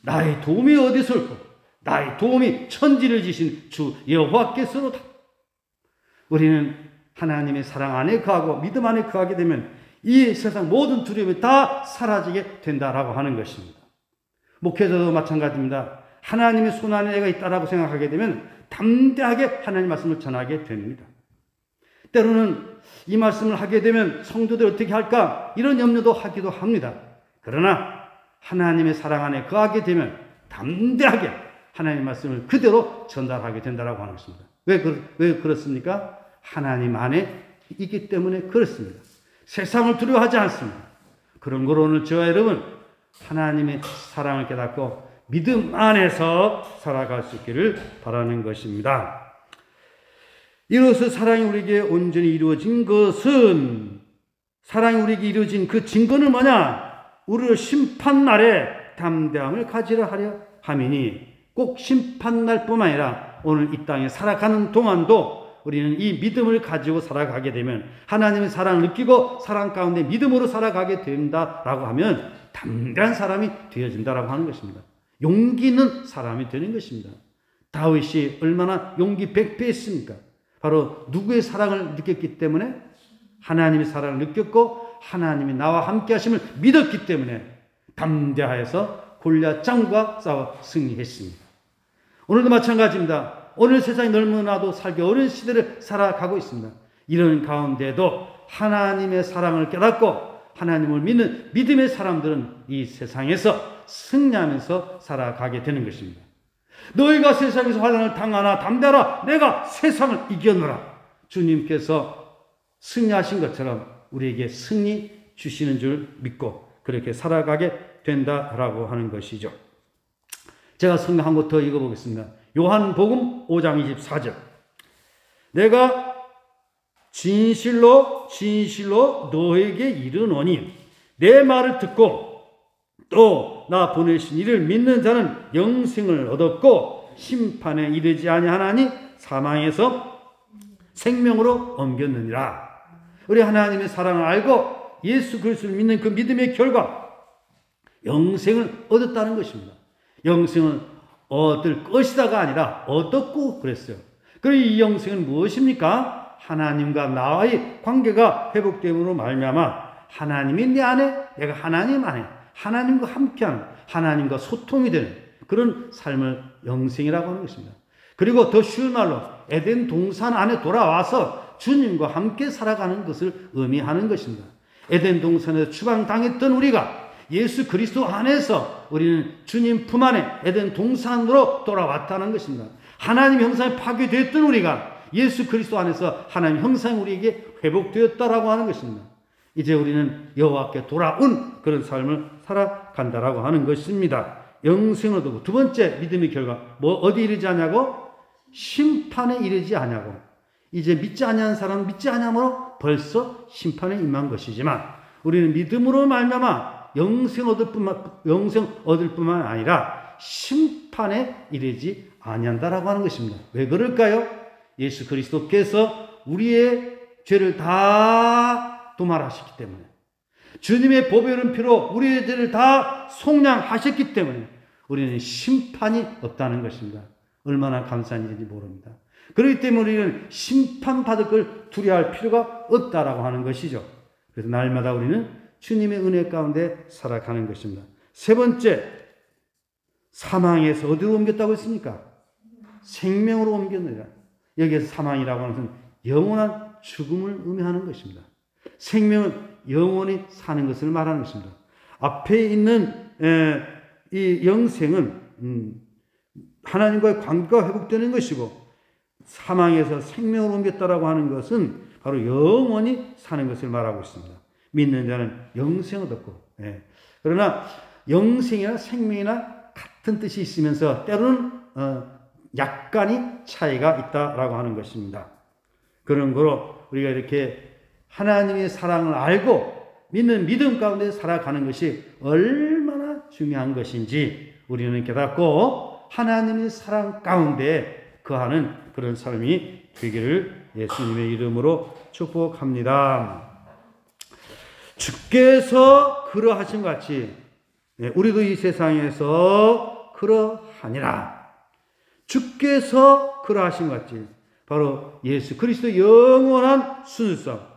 나의 도움이 어디서 올까? 나의 도움이 천지를 지신 주 여호와께서로다. 우리는 하나님의 사랑 안에 거하고 믿음 안에 거하게 되면 이 세상 모든 두려움이 다 사라지게 된다라고 하는 것입니다. 목회자도 마찬가지입니다. 하나님의 손 안에 내가 있다라고 생각하게 되면 담대하게 하나님 말씀을 전하게 됩니다. 때로는 이 말씀을 하게 되면 성도들 어떻게 할까? 이런 염려도 하기도 합니다. 그러나 하나님의 사랑 안에 거하게 되면 담대하게 하나님의 말씀을 그대로 전달하게 된다라고 하는 것입니다. 왜 그렇습니까? 하나님 안에 있기 때문에 그렇습니다. 세상을 두려워하지 않습니다. 그런 거로 오늘 저와 여러분 하나님의 사랑을 깨닫고 믿음 안에서 살아갈 수 있기를 바라는 것입니다. 이로써 사랑이 우리에게 온전히 이루어진 것은, 사랑이 우리에게 이루어진 그 증거는 뭐냐? 우리를 심판날에 담대함을 가지려 하려 함이니, 꼭 심판날뿐만 아니라 오늘 이 땅에 살아가는 동안도 우리는 이 믿음을 가지고 살아가게 되면, 하나님의 사랑을 느끼고 사랑 가운데 믿음으로 살아가게 된다라고 하면 담대한 사람이 되어진다라고 하는 것입니다. 용기 있는 사람이 되는 것입니다. 다윗이 얼마나 용기 백배했습니까? 바로 누구의 사랑을 느꼈기 때문에? 하나님의 사랑을 느꼈고 하나님이 나와 함께 하심을 믿었기 때문에 담대하여서 골리앗 장과 싸워 승리했습니다. 오늘도 마찬가지입니다. 오늘 세상이 너무나도 살기 어려운 시대를 살아가고 있습니다. 이런 가운데도 하나님의 사랑을 깨닫고 하나님을 믿는 믿음의 사람들은 이 세상에서 승리하면서 살아가게 되는 것입니다. 너희가 세상에서 환난을 당하나 담대하라, 내가 세상을 이겨노라. 주님께서 승리하신 것처럼 우리에게 승리 주시는 줄 믿고 그렇게 살아가게 된다라고 하는 것이죠. 제가 성경 한 권 더 읽어보겠습니다. 요한복음 5장 24절. 내가 진실로 너에게 이르노니 내 말을 듣고 또 나 보내신 이를 믿는 자는 영생을 얻었고 심판에 이르지 아니하나니 사망에서 생명으로 옮겼느니라. 우리 하나님의 사랑을 알고 예수 그리스도를 믿는 그 믿음의 결과 영생을 얻었다는 것입니다. 영생을 얻을 것이다가 아니라 얻었고 그랬어요. 그리고 이 영생은 무엇입니까? 하나님과 나와의 관계가 회복됨으로 말미암아 하나님이 내 안에, 내가 하나님 안에, 하나님과 함께하는, 하나님과 소통이 되는 그런 삶을 영생이라고 하는 것입니다. 그리고 더 쉬운 말로 에덴 동산 안에 돌아와서 주님과 함께 살아가는 것을 의미하는 것입니다. 에덴 동산에서 추방당했던 우리가 예수 그리스도 안에서 우리는 주님 품 안에 에덴 동산으로 돌아왔다는 것입니다. 하나님 형상에 파괴되었던 우리가 예수 그리스도 안에서 하나님 형상이 우리에게 회복되었다라고 하는 것입니다. 이제 우리는 여호와께 돌아온 그런 삶을 살아간다라고 하는 것입니다. 영생을 얻고 두 번째 믿음의 결과 어디 이르지 않냐고? 심판에 이르지 않냐고. 이제 믿지 아니하는 사람은 믿지 아니함으로 벌써 심판에 임한 것이지만 우리는 믿음으로 말미암아 영생 얻을 뿐만 아니라 심판에 이르지 아니한다라고 하는 것입니다. 왜 그럴까요? 예수 그리스도께서 우리의 죄를 다 도말하셨기 때문에, 주님의 보배로운 피로 우리의 죄를 다 속량하셨기 때문에 우리는 심판이 없다는 것입니다. 얼마나 감사한 일인지 모릅니다. 그렇기 때문에 우리는 심판받을 걸 두려워할 필요가 없다라고 하는 것이죠. 그래서 날마다 우리는 주님의 은혜 가운데 살아가는 것입니다. 세 번째, 사망에서 어디로 옮겼다고 했습니까? 생명으로 옮겼느니라. 여기에서 사망이라고 하는 것은 영원한 죽음을 의미하는 것입니다. 생명은 영원히 사는 것을 말하는 것입니다. 앞에 있는 이 영생은 하나님과의 관계가 회복되는 것이고, 사망에서 생명으로 옮겼다라고 하는 것은 바로 영원히 사는 것을 말하고 있습니다. 믿는 자는 영생을 얻고, 그러나 영생이나 생명이나 같은 뜻이 있으면서 때로는 약간의 차이가 있다라고 하는 것입니다. 그런 거로 우리가 이렇게 하나님의 사랑을 알고 믿는 믿음 가운데 살아가는 것이 얼마나 중요한 것인지 우리는 깨닫고 하나님의 사랑 가운데 거하는 그런 삶이 되기를 예수님의 이름으로 축복합니다. 주께서 그러하신 같이 우리도 이 세상에서 그러하니라. 주께서 그러하신 같이 바로 예수 그리스도 영원한 순수성,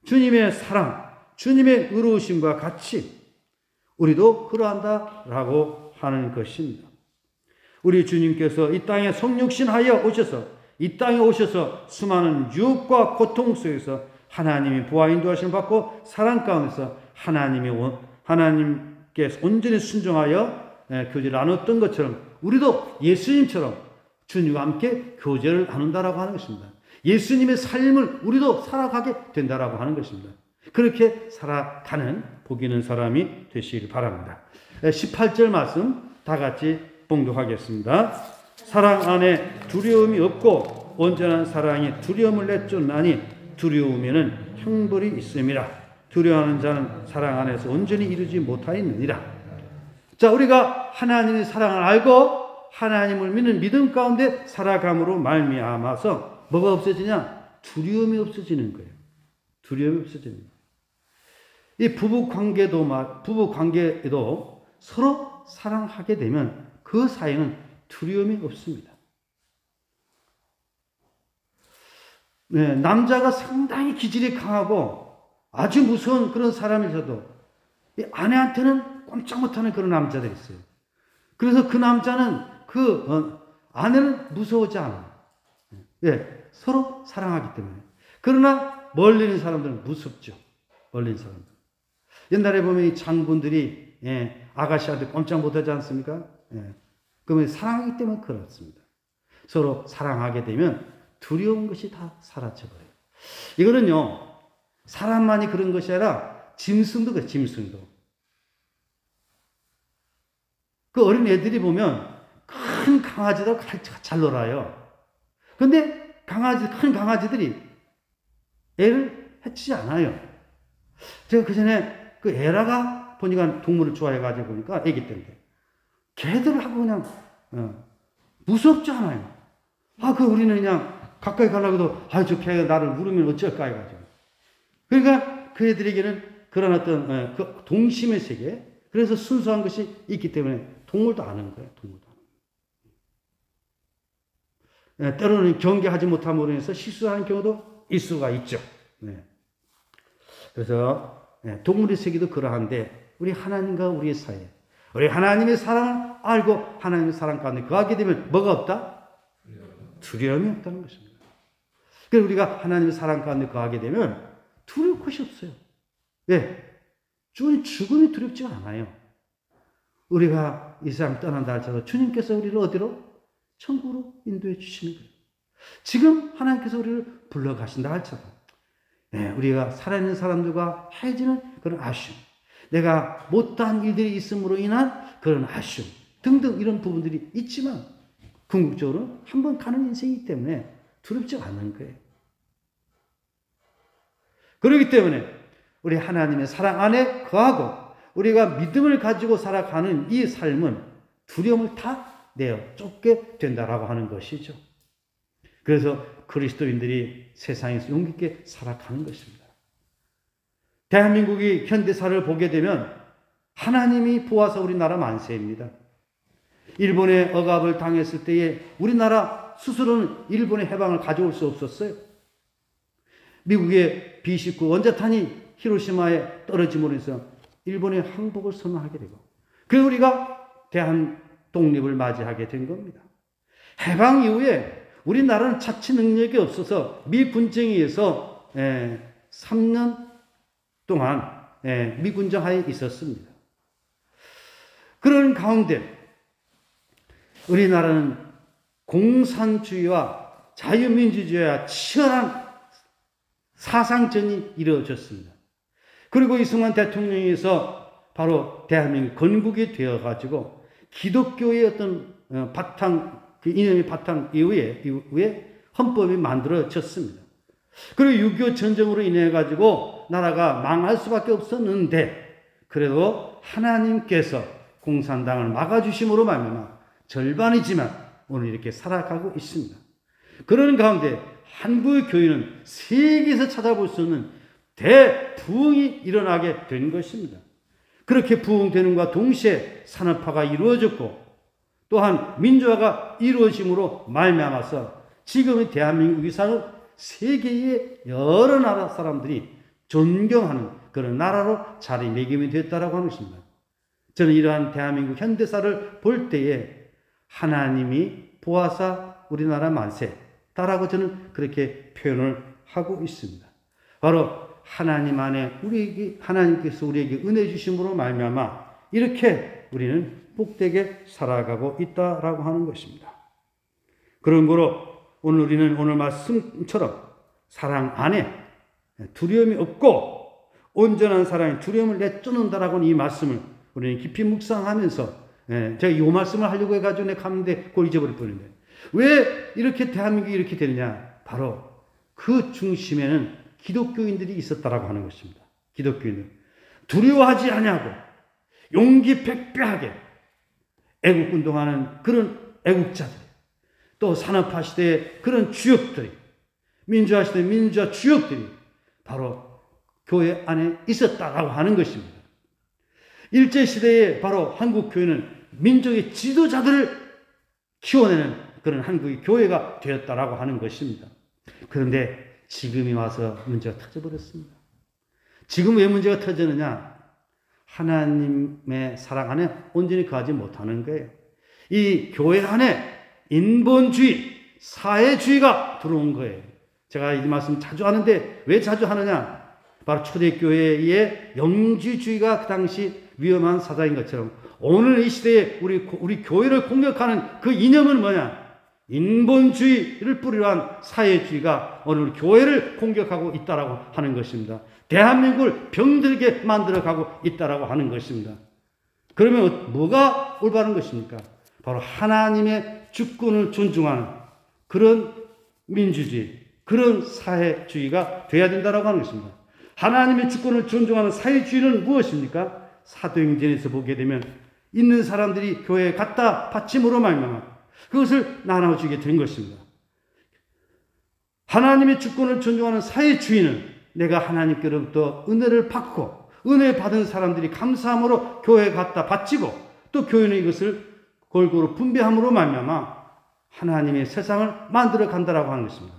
주님의 사랑, 주님의 의로우심과 같이 우리도 그러한다라고 하는 것입니다. 우리 주님께서 이 땅에 성육신하여 오셔서 이 땅에 오셔서 수많은 유혹과 고통 속에서 하나님이 부하 인도하심을 받고 사랑 가운데서 하나님께 온전히 순종하여 교제를 나눴던 것처럼 우리도 예수님처럼 주님과 함께 교제를 나눈다라고 하는 것입니다. 예수님의 삶을 우리도 살아가게 된다라고 하는 것입니다. 그렇게 살아가는 복 있는 사람이 되시길 바랍니다. 18절 말씀 다 같이 봉독하겠습니다. 사랑 안에 두려움이 없고 온전한 사랑이 두려움을 내쫓나니 두려움에는 형벌이 있음이라. 두려워하는 자는 사랑 안에서 온전히 이루지 못하였느니라. 자, 우리가 하나님의 사랑을 알고 하나님을 믿는 믿음 가운데 살아감으로 말미암아서 뭐가 없어지냐? 두려움이 없어지는 거예요. 두려움이 없어지는 거예요. 이 부부 관계에도 서로 사랑하게 되면 그 사이는 두려움이 없습니다. 네, 남자가 상당히 기질이 강하고 아주 무서운 그런 사람이셔도 이 아내한테는 꼼짝 못하는 그런 남자들이 있어요. 그래서 그 남자는 아내는 무서워하지 않아요. 예, 서로 사랑하기 때문에. 그러나 멀리 있는 사람들은 무섭죠. 멀리 있는 사람들. 옛날에 보면 이 장군들이 아가씨한테 꼼짝 못하지 않습니까? 그러면 사랑하기 때문에 그렇습니다. 서로 사랑하게 되면 두려운 것이 다 사라져버려요. 이거는요, 사람만이 그런 것이 아니라 짐승도 그래요, 짐승도. 그 어린 애들이 보면 큰 강아지도 잘 놀아요. 근데 큰 강아지들이 애를 해치지 않아요. 제가 그 전에 그 에라가 보니까 동물을 좋아해가지고 보니까 애기 때인데 걔들하고 그냥 무섭지 않아요. 우리는 그냥 가까이 가려고 해도 저 걔가 나를 물으면 어쩔까 해가지고. 그러니까 그 애들에게는 그런 어떤 그 동심의 세계, 그래서 순수한 것이 있기 때문에 동물도 아는 거예요. 동물도 아는 거예요. 때로는 경계하지 못함으로 인해서 실수하는 경우도 있을 수가 있죠. 그래서 동물의 세계도 그러한데 우리 하나님과 우리의 사이에 우리 하나님의 사랑을 알고 하나님의 사랑 가운데 거하게 되면 뭐가 없다? 두려움이 없다는 것입니다. 그래서 우리가 하나님의 사랑 가운데 거하게 되면 두려울 것이 없어요. 왜? 죽음이 두렵지가 않아요. 우리가 이 세상 떠난다 할지라도 주님께서 우리를 어디로? 천국으로 인도해 주시는 거예요. 지금 하나님께서 우리를 불러가신다 할지라도 우리가 살아있는 사람들과 해지는 그런 아쉬움, 내가 못한 일들이 있음으로 인한 그런 아쉬움 등등 이런 부분들이 있지만 궁극적으로 한번 가는 인생이기 때문에 두렵지 않는 거예요. 그렇기 때문에 우리 하나님의 사랑 안에 거하고 우리가 믿음을 가지고 살아가는 이 삶은 두려움을 다 내어 쫓게 된다라고 하는 것이죠. 그래서 그리스도인들이 세상에서 용기 있게 살아가는 것입니다. 대한민국이 현대사를 보게 되면 하나님이 보아서 우리나라 만세입니다. 일본의 억압을 당했을 때에 우리나라 스스로는 일본의 해방을 가져올 수 없었어요. 미국의 B-19 원자탄이 히로시마에 떨어짐으로 해서 일본의 항복을 선언하게 되고 그래서 우리가 대한 독립을 맞이하게 된 겁니다. 해방 이후에 우리나라는 자치 능력이 없어서 미 군정에 의해서 3년 동안 미 군정 하에 있었습니다. 그런 가운데 우리나라는 공산주의와 자유민주주의와 치열한 사상전이 이루어졌습니다. 그리고 이승만 대통령에서 바로 대한민국 건국이 되어가지고 기독교의 어떤 그 이념의 바탕 이후에 헌법이 만들어졌습니다. 그리고 6.25 전쟁으로 인해가지고 나라가 망할 수밖에 없었는데 그래도 하나님께서 공산당을 막아주심으로 말미암아 절반이지만 오늘 이렇게 살아가고 있습니다. 그런 가운데 한국의 교회는 세계에서 찾아볼 수 없는 대부흥이 일어나게 된 것입니다. 그렇게 부흥되는과 동시에 산업화가 이루어졌고 또한 민주화가 이루어짐으로 말미암아서 지금의 대한민국 이상을 세계의 여러 나라 사람들이 존경하는 그런 나라로 자리매김이 되었다라고 하는 것입니다. 저는 이러한 대한민국 현대사를 볼 때에 하나님이 보아사 우리나라 만세다라고 저는 그렇게 표현을 하고 있습니다. 바로 하나님 안에 하나님께서 우리에게 은혜 주심으로 말미암아 이렇게 우리는 복되게 살아가고 있다라고 하는 것입니다. 그러므로 오늘 우리는 오늘 말씀처럼 사랑 안에 두려움이 없고 온전한 사랑이 두려움을 내쫓는다라고 하는 이 말씀을 우리는 깊이 묵상하면서 제가 이 말씀을 하려고 해가지고 내가 갔는데 그걸 잊어버릴 뻔했는데 왜 이렇게 대한민국이 이렇게 되느냐? 바로 그 중심에는 기독교인들이 있었다라고 하는 것입니다. 기독교인들 두려워하지 아니하고 용기 백배하게 애국운동하는 그런 애국자들, 또 산업화 시대의 그런 주역들이, 민주화 시대의 민주화 주역들이 바로 교회 안에 있었다라고 하는 것입니다. 일제시대에 바로 한국교회는 민족의 지도자들을 키워내는 그런 한국의 교회가 되었다라고 하는 것입니다. 그런데 지금이 와서 문제가 터져버렸습니다. 지금 왜 문제가 터지느냐? 하나님의 사랑 안에 온전히 거하지 못하는 거예요. 이 교회 안에 인본주의, 사회주의가 들어온 거예요. 제가 이 말씀 자주 하는데 왜 자주 하느냐? 바로 초대교회의 영지주의가 그 당시 위험한 사상인 것처럼 오늘 이 시대에 우리 교회를 공격하는 그 이념은 뭐냐? 인본주의를 뿌리로 한 사회주의가 오늘 교회를 공격하고 있다라고 하는 것입니다. 대한민국을 병들게 만들어가고 있다라고 하는 것입니다. 그러면 뭐가 올바른 것입니까? 바로 하나님의 주권을 존중하는 그런 민주주의, 그런 사회주의가 돼야 된다라고 하는 것입니다. 하나님의 주권을 존중하는 사회주의는 무엇입니까? 사도행전에서 보게 되면 있는 사람들이 교회에 갖다 바침으로 말미암아 그것을 나눠주게 된 것입니다. 하나님의 주권을 존중하는 사회주의는 내가 하나님께로부터 은혜를 받고 은혜 받은 사람들이 감사함으로 교회에 갖다 바치고 또 교회는 이것을 골고루 분배함으로 말미암아 하나님의 세상을 만들어 간다라고 하는 것입니다.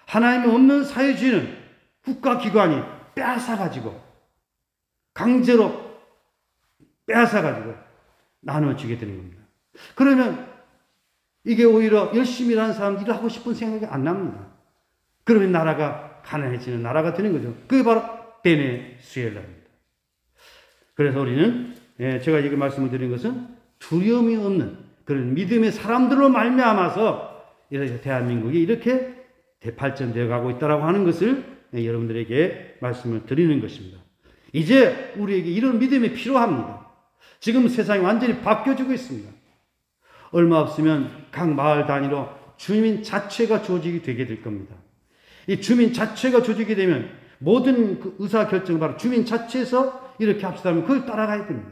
하나님이 없는 사회주의는 국가기관이 빼앗아가지고 강제로 빼앗아가지고 나눠주게 되는 겁니다. 그러면 이게 오히려 열심히 일하는 사람들이 하고 싶은 생각이 안 납니다. 그러면 나라가 가난해지는 나라가 되는 거죠. 그게 바로 베네수엘라입니다. 그래서 우리는 제가 이렇게 말씀을 드린 것은 두려움이 없는 그런 믿음의 사람들로 말미암아서 이렇게 대한민국이 이렇게 발전되어 가고 있다고 하는 것을 여러분들에게 말씀을 드리는 것입니다. 이제 우리에게 이런 믿음이 필요합니다. 지금 세상이 완전히 바뀌어지고 있습니다. 얼마 없으면 각 마을 단위로 주민 자체가 조직이 되게 될 겁니다. 이 주민 자체가 조직이 되면 모든 그 의사결정을 바로 주민 자체에서 이렇게 합시다 하면 그걸 따라가야 됩니다.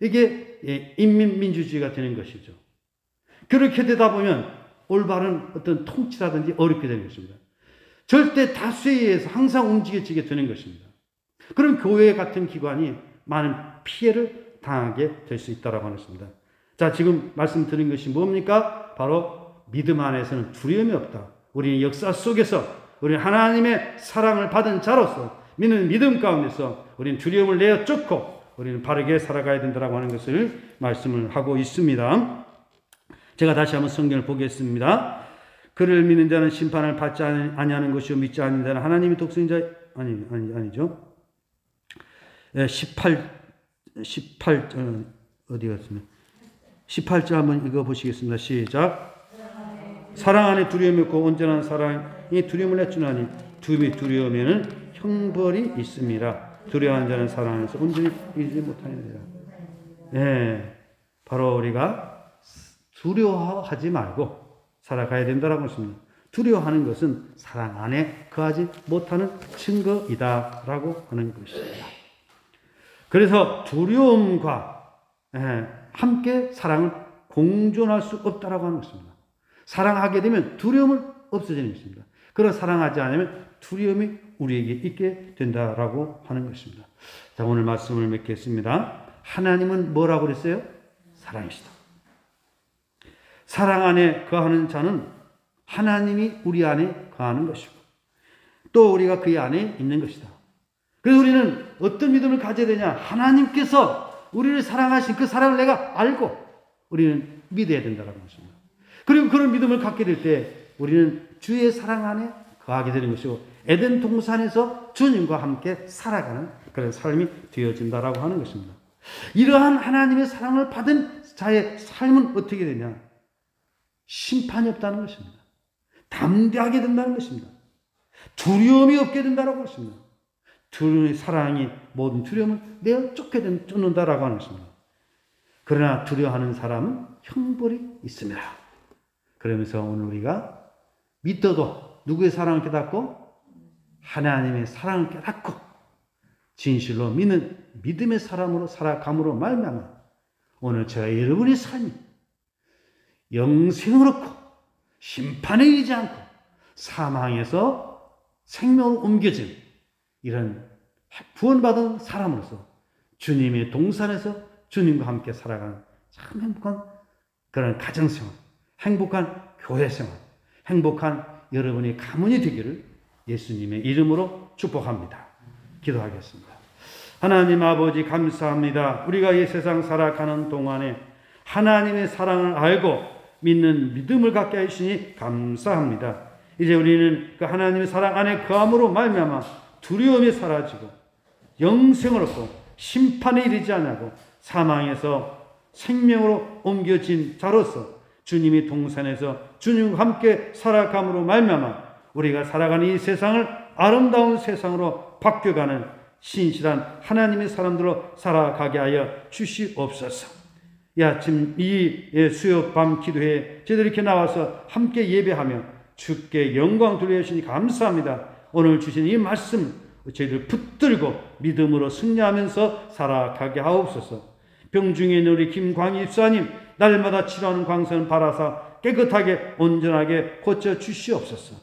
이게 인민민주주의가 되는 것이죠. 그렇게 되다 보면 올바른 어떤 통치라든지 어렵게 되는 것입니다. 절대 다수에 의해서 항상 움직여지게 되는 것입니다. 그럼 교회 같은 기관이 많은 피해를 당하게 될 수 있다고 하는 것입니다. 자, 지금 말씀드린 것이 뭡니까? 바로 믿음 안에서는 두려움이 없다. 우리는 역사 속에서 우리는 하나님의 사랑을 받은 자로서 믿는 믿음 가운데서 우리는 두려움을 내어쫓고 우리는 바르게 살아가야 된다고 하는 것을 말씀을 하고 있습니다. 제가 다시 한번 성경을 보겠습니다. 그를 믿는 자는 심판을 받지 아니하는 것이요 믿지 않는 자는 하나님의 독생자 아니죠. 18 어디 갔습니까? 18절 한번 읽어 보시겠습니다. 시작. 사랑 안에 두려움이 없고 온전한 사랑이 두려움을 내쫓나니 두려움에는 형벌이 있습니다. 두려워하는 자는 사랑 안에서 온전히 이기지 못하느니라. 바로 우리가 두려워하지 말고 살아가야 된다라고 했습니다. 두려워하는 것은 사랑 안에 거하지 못하는 증거이다라고 하는 것입니다. 그래서 두려움과 함께 사랑을 공존할 수 없다라고 하는 것입니다. 사랑하게 되면 두려움은 없어지는 것입니다. 그런 사랑하지 않으면 두려움이 우리에게 있게 된다라고 하는 것입니다. 자, 오늘 말씀을 맺겠습니다. 하나님은 뭐라고 그랬어요? 사랑이시다. 사랑 안에 거하는 자는 하나님이 우리 안에 거하는 것이고 또 우리가 그의 안에 있는 것이다. 그래서 우리는 어떤 믿음을 가져야 되냐? 하나님께서 우리를 사랑하신 그 사랑을 내가 알고 우리는 믿어야 된다는 것입니다. 그리고 그런 믿음을 갖게 될 때 우리는 주의 사랑 안에 거하게 되는 것이고 에덴 동산에서 주님과 함께 살아가는 그런 삶이 되어진다라고 하는 것입니다. 이러한 하나님의 사랑을 받은 자의 삶은 어떻게 되냐? 심판이 없다는 것입니다. 담대하게 된다는 것입니다. 두려움이 없게 된다는 것입니다. 두려움의 사랑이 모든 두려움을 내어 쫓는다라고 하는 것입니다. 그러나 두려워하는 사람은 형벌이 있습니다. 그러면서 오늘 우리가 믿어도 누구의 사랑을 깨닫고 하나님의 사랑을 깨닫고 진실로 믿는 믿음의 사람으로 살아감으로 말미암아 오늘 저와 여러분의 삶이 영생을 얻고 심판에 이르지 않고 사망에서 생명으로 옮겨진 이런 구원받은 사람으로서 주님의 동산에서 주님과 함께 살아가는 참 행복한 그런 가정생활, 행복한 교회생활, 행복한 여러분의 가문이 되기를 예수님의 이름으로 축복합니다. 기도하겠습니다. 하나님 아버지 감사합니다. 우리가 이 세상 살아가는 동안에 하나님의 사랑을 알고 믿는 믿음을 갖게 하시니 감사합니다. 이제 우리는 그 하나님의 사랑 안에 거함으로 말미암아 두려움이 사라지고 영생을 얻고 심판에 이르지 않고 사망에서 생명으로 옮겨진 자로서 주님이 동산에서 주님과 함께 살아감으로 말미암아 우리가 살아가는 이 세상을 아름다운 세상으로 바뀌어가는 신실한 하나님의 사람들로 살아가게 하여 주시옵소서. 이 아침 이 수요 밤 기도회에 저희들 이렇게 나와서 함께 예배하며 주께 영광 돌려주시니 감사합니다. 오늘 주신 이 말씀 저희들 붙들고 믿음으로 승리하면서 살아가게 하옵소서. 병중에 있는 우리 김광희 입사님 날마다 치료하는 광선 바라사 깨끗하게 온전하게 고쳐 주시옵소서.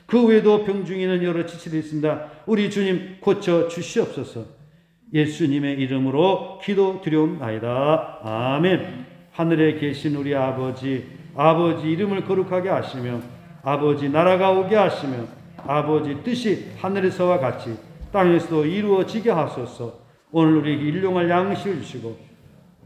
그 외에도 병중에 있는 여러 지체들이 있습니다. 우리 주님 고쳐 주시옵소서. 예수님의 이름으로 기도드리옵나이다. 아멘. 하늘에 계신 우리 아버지 이름을 거룩하게 하시며 아버지 나라가 오게 하시며 아버지 뜻이 하늘에서와 같이 땅에서도 이루어지게 하소서. 오늘 우리에게 일용할 양식을 주시고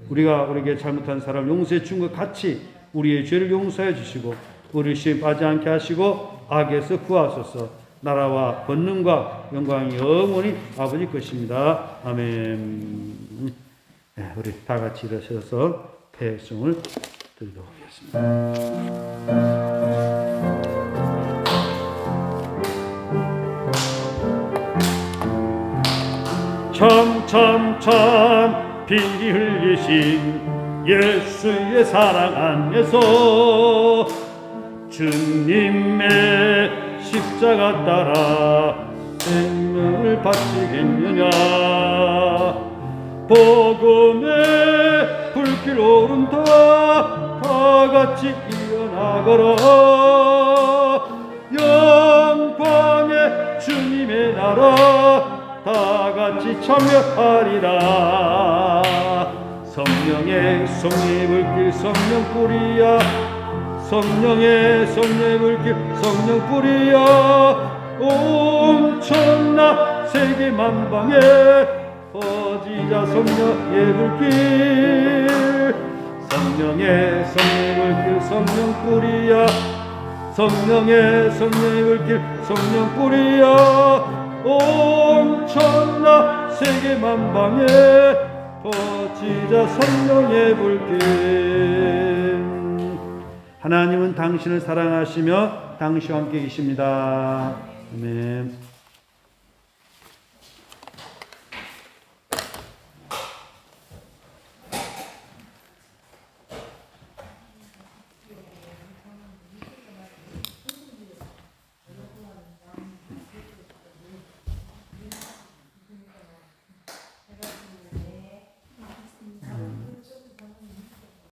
우리에게 잘못한 사람을 용서해 준 것 같이 우리의 죄를 용서해 주시고 우리 시험에 빠지지 않게 하시고 악에서 구하소서. 나라와 권능과 영광이 영원히 아버지 것입니다. 아멘. 네, 우리 다 같이 일어서서 배송을 드리도록 하겠습니다. 참 피 흘리신 예수의 사랑 안에서 주님의 십자가 따라 생명을 바치겠느냐. 복음의 불길 오른다 다 같이 일어나거라. 영광의 주님의 나라 다 같이 참여하리라. 성령의 불길 성령 뿌리야. 성령의 불길 성령 뿌리야. 온천나 세계 만방에 퍼지자 성령의 불길. 성령의 불길 성령 뿌리야. 성령의 불길 성령 뿌리야. 온천나 세계 만방에 퍼지자 성령의 불길. 하나님은 당신을 사랑하시며 당신과 함께 계십니다. 아멘.